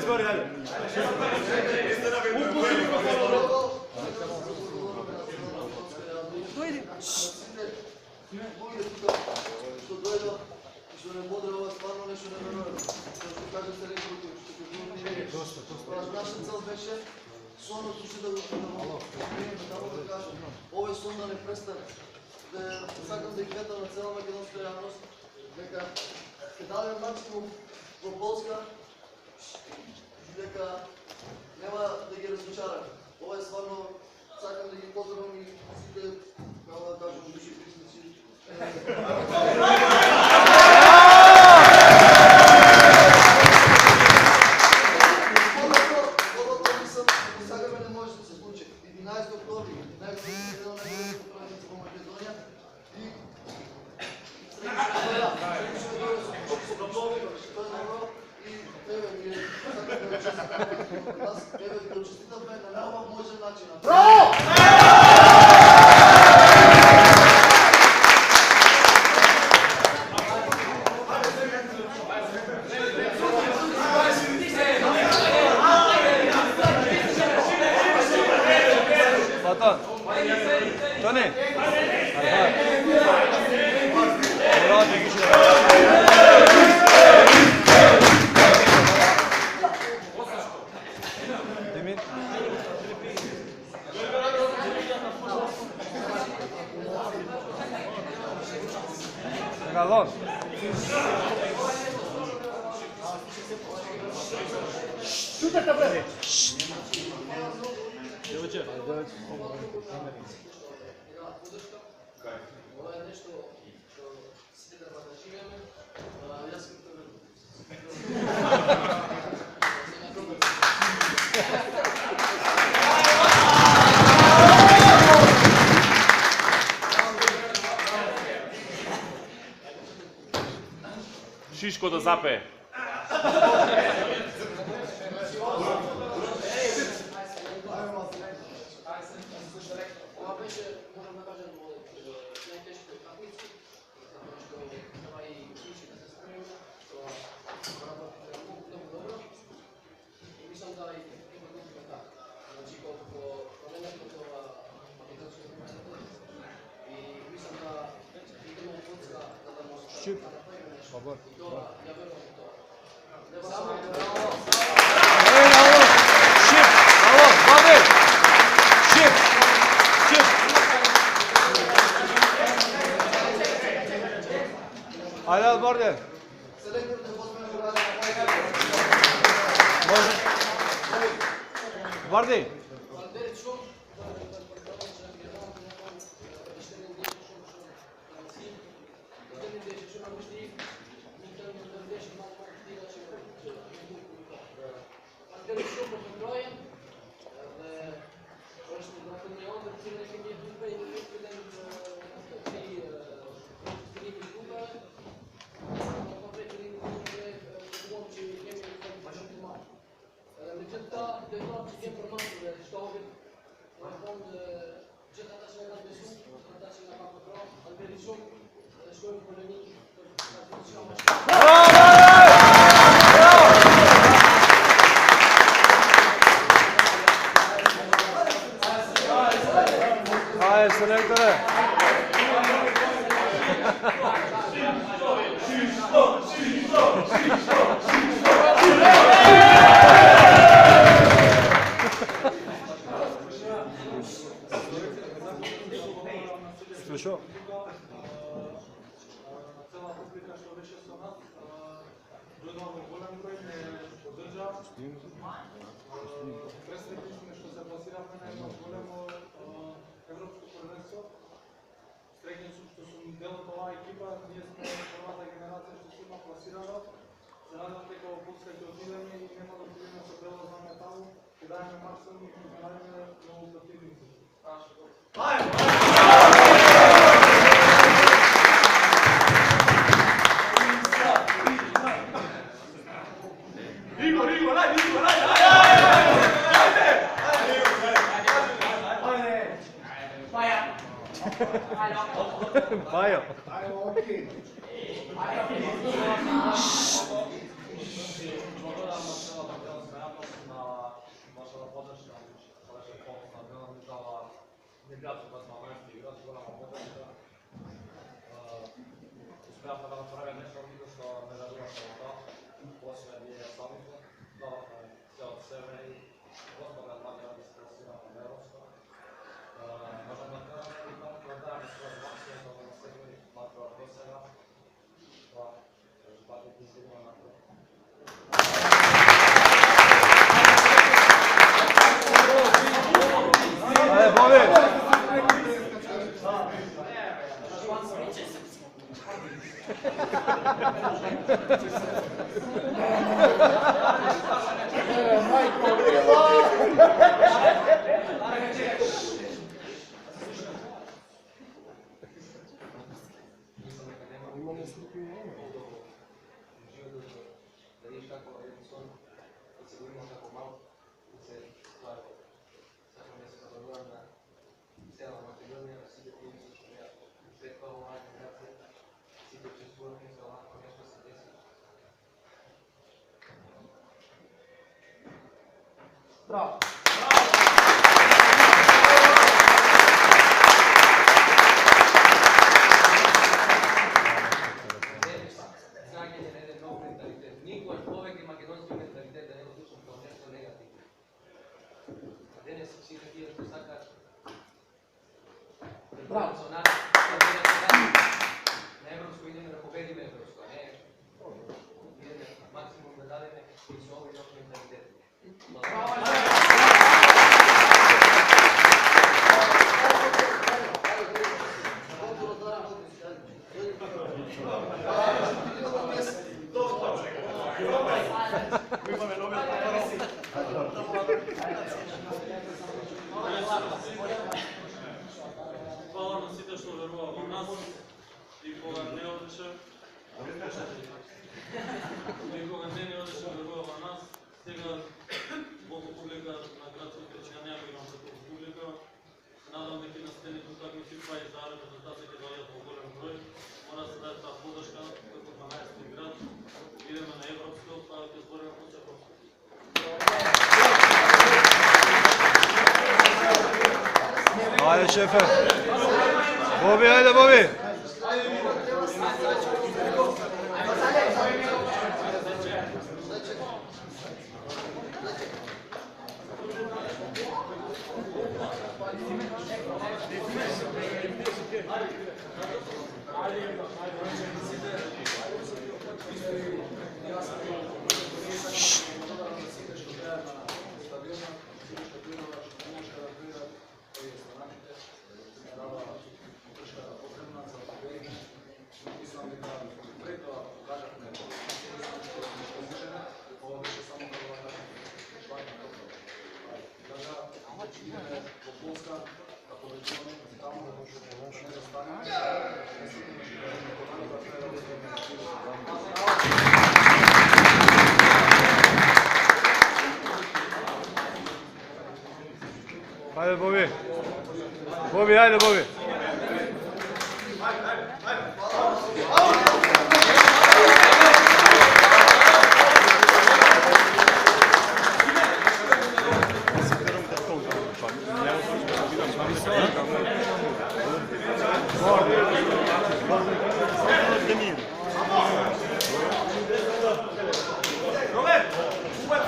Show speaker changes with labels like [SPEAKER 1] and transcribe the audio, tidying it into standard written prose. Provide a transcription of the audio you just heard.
[SPEAKER 1] Zbori, hajde.
[SPEAKER 2] Dojdi.
[SPEAKER 3] Što dojdo, što ne bude ova stvarno nešto neverovatno. Što kažete rekao, što je bilo mi nije. Naša cel беше сонот уште да го примеме, тамо да кажем. Овој сон да не престане. Сакам да ги ветам на цела македонска јавност дека ќе дадем максимум во Полска, дека нема да ги разочараме. Ова е стварно, сакам да ги поздравам и сите, како да кажем, души присници. Сакаме не може да се случи. 11 октомври, најголемиот дел на најголемата празница во Македонија и еве ви честитавме на нова можен начин. Браво!
[SPEAKER 1] Тони! Демин. Галон.
[SPEAKER 2] Шутата, бре!
[SPEAKER 3] Ова е нешто што сите треба да живееме. Јас сум
[SPEAKER 4] Шишко да запее.
[SPEAKER 3] ова беше, можам да кажем, најтешко такмици, затоа што треба и учи да се спремиме, што работите многу добро и мислам да и има добро така. Значи, колку променето тоа македонско премието и мислам да идеме од Полска да можеме да направиме нешто. И тоа, ја верувам во тоа. Само
[SPEAKER 1] Ajde, Alborder.
[SPEAKER 3] селекторите возьмеме го ради.
[SPEAKER 1] Vardi. Hayır, selektörü. Слышал?
[SPEAKER 5] Цела публика што беше со нас, дојдоа во голем број, не поддржа
[SPEAKER 2] Ужа. Представители сме што се пласиравме на едно големо европско првенство. Среќен сум што сум дел од оваа екипа, ние сме првата генерација што се има пласирала. Се надам дека во Полска ќе отидеме и нема да отидеме со бело на металу, ќе дајме максимум и ќе најдеме многу противници.
[SPEAKER 1] Bajo.
[SPEAKER 5] Успеавме да направиме нешто друго што не радуваше во тоа. После ние самите дадовме се од себе и Господа намера да се пласираме на европско. Можем да кажеме и толку да дадеме свој максимум да го настигнеме макар до сега. Това резултатите изгледува на тоа.
[SPEAKER 1] Ajde, Bobi.
[SPEAKER 5] Да видиш како едноставно да се го имаш како мал, да се ствари. Сакам да се забавувам на цела Македонија, на сите тие што беа пред тоа оваа генерација, сите чувствуваме за овакво нешто се деси.
[SPEAKER 2] Браво!
[SPEAKER 5] Знаење на еден нов менталитет. Никогаш повеќе македонски менталитет да не го слушам како нешто негативно. Денес сите тие што сакаат
[SPEAKER 2] Браво!
[SPEAKER 5] со нас, на европско идеме да победиме европско, а не идеме максимум да дадеме и со овој нов менталитет.
[SPEAKER 6] Hvala na sите што верува во нас и кога не одеше, верува во нас, сега во публика на градското трчање не го имам како публика. Надам дека на стените утакмици па и за резултати ќе дојдат во голем број. Мора да се даде таа подршка како 12-ти град. Идеме на европско, па ќе збориме по-секој.
[SPEAKER 1] Ajde, šefe. Bobi, ajde, Bobi. Ajde, Bobi. Bobi, ajde, Bobi.